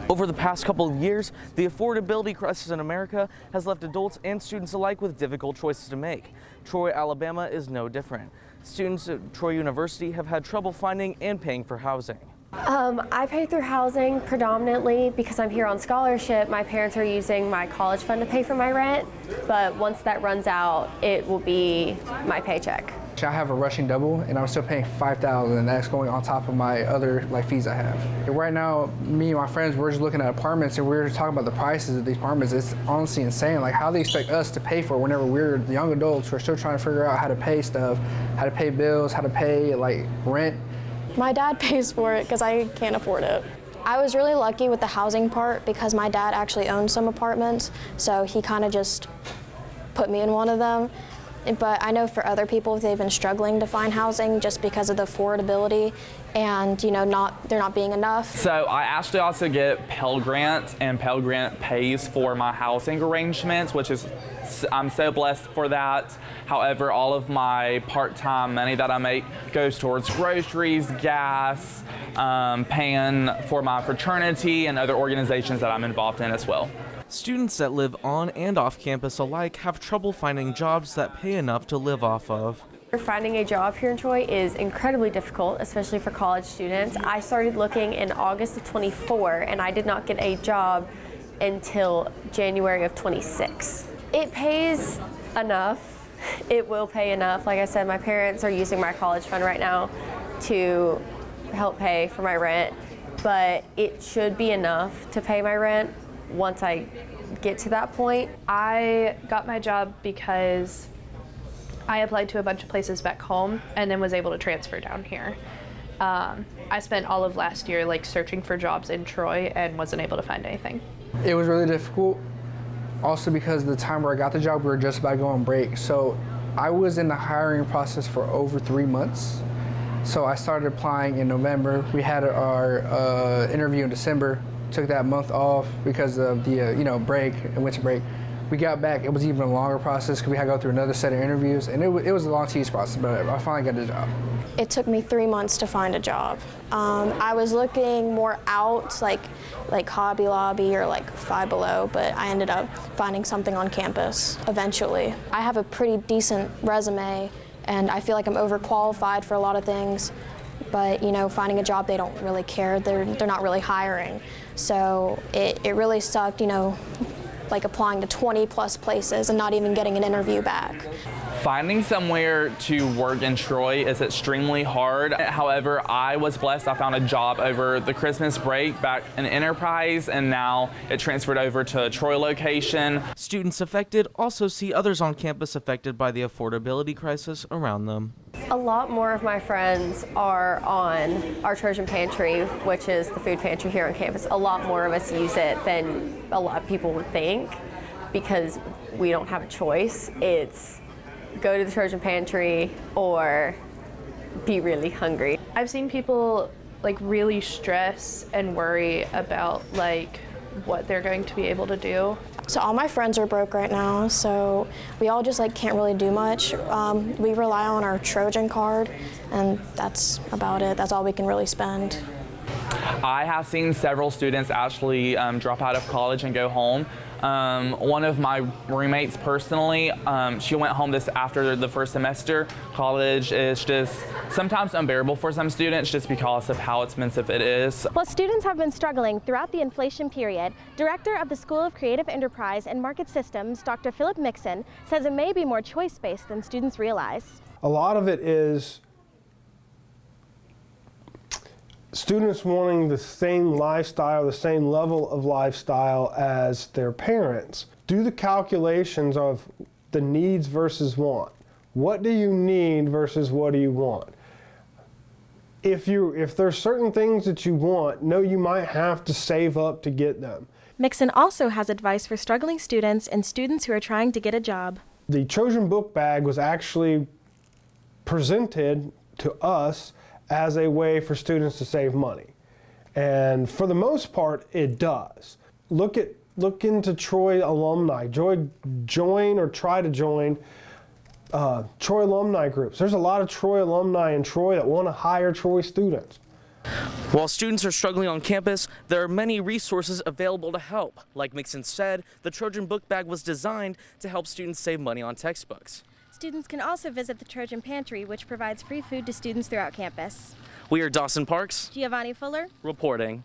Over the past couple of years, the affordability crisis in America has left adults and students alike with difficult choices to make. Troy, Alabama is no different. Students at Troy University have had trouble finding and paying for housing. I pay through housing predominantly because I'm here on scholarship. My parents are using my college fund to pay for my rent, but once that runs out, it will be my paycheck. I have a rushing double, and I'm still paying $5,000, and that's going on top of my other fees I have. Right now, me and my friends, we're just looking at apartments, and we're talking about the prices of these apartments. It's honestly insane, like how they expect us to pay for it whenever we're the young adults who are still trying to figure out how to pay stuff, how to pay bills, how to pay rent. My dad pays for it because I can't afford it. I was really lucky with the housing part because my dad actually owns some apartments, so he kind of just put me in one of them. But I know for other people, they've been struggling to find housing just because of the affordability and, you know, there not being enough. So I actually also get Pell Grant, and Pell Grant pays for my housing arrangements, which is, I'm so blessed for that. However, all of my part-time money that I make goes towards groceries, gas, paying for my fraternity and other organizations that I'm involved in as well. Students that live on and off campus alike have trouble finding jobs that pay enough to live off of. Finding a job here in Troy is incredibly difficult, especially for college students. I started looking in August of 24 and I did not get a job until January of 26. It pays enough. It will pay enough. Like I said, my parents are using my college fund right now to help pay for my rent, but it should be enough to pay my rent once I get to that point. I got my job because I applied to a bunch of places back home and then was able to transfer down here. I spent all of last year searching for jobs in Troy and wasn't able to find anything. It was really difficult, also because the time where I got the job, we were just about to go on break. So I was in the hiring process for over 3 months. So I started applying in November. We had our interview in December. Took that month off because of the break and winter break. We got back, it was even a longer process because we had to go through another set of interviews, and it was a long, tedious process, but I finally got the job. It took me 3 months to find a job. I was looking more out, like Hobby Lobby or Five Below, but I ended up finding something on campus eventually. I have a pretty decent resume, and I feel like I'm overqualified for a lot of things. But finding a job, they don't really care. They're not really hiring. So it really sucked, applying to 20 plus places and not even getting an interview back. Finding somewhere to work in Troy is extremely hard. However, I was blessed. I found a job over the Christmas break back in Enterprise, and now it transferred over to a Troy location. Students affected also see others on campus affected by the affordability crisis around them. A lot more of my friends are on our Trojan Pantry, which is the food pantry here on campus. A lot more of us use it than a lot of people would think because we don't have a choice. It's go to the Trojan Pantry or be really hungry. I've seen people really stress and worry about what they're going to be able to do. So all my friends are broke right now, so we all just can't really do much. We rely on our Trojan card, and that's about it. That's all we can really spend. I have seen several students actually drop out of college and go home. One of my roommates personally, she went home after the first semester. College is just sometimes unbearable for some students just because of how expensive it is. While students have been struggling throughout the inflation period, Director of the School of Creative Enterprise and Market Systems, Dr. Philip Mixon, says it may be more choice-based than students realize. A lot of it is students wanting the same lifestyle, the same level of lifestyle as their parents. Do the calculations of the needs versus want. What do you need versus what do you want? If there's certain things that you want, know you might have to save up to get them. Mixon also has advice for struggling students and students who are trying to get a job. The Trojan book bag was actually presented to us as a way for students to save money. And for the most part, it does. Look into Troy alumni. Join or try to join Troy alumni groups. There's a lot of Troy alumni in Troy that want to hire Troy students. While students are struggling on campus, there are many resources available to help. Like Mixon said, the Trojan book bag was designed to help students save money on textbooks. Students can also visit the Trojan Pantry, which provides free food to students throughout campus. We are Dawson Parks, Giovanni Fuller, reporting.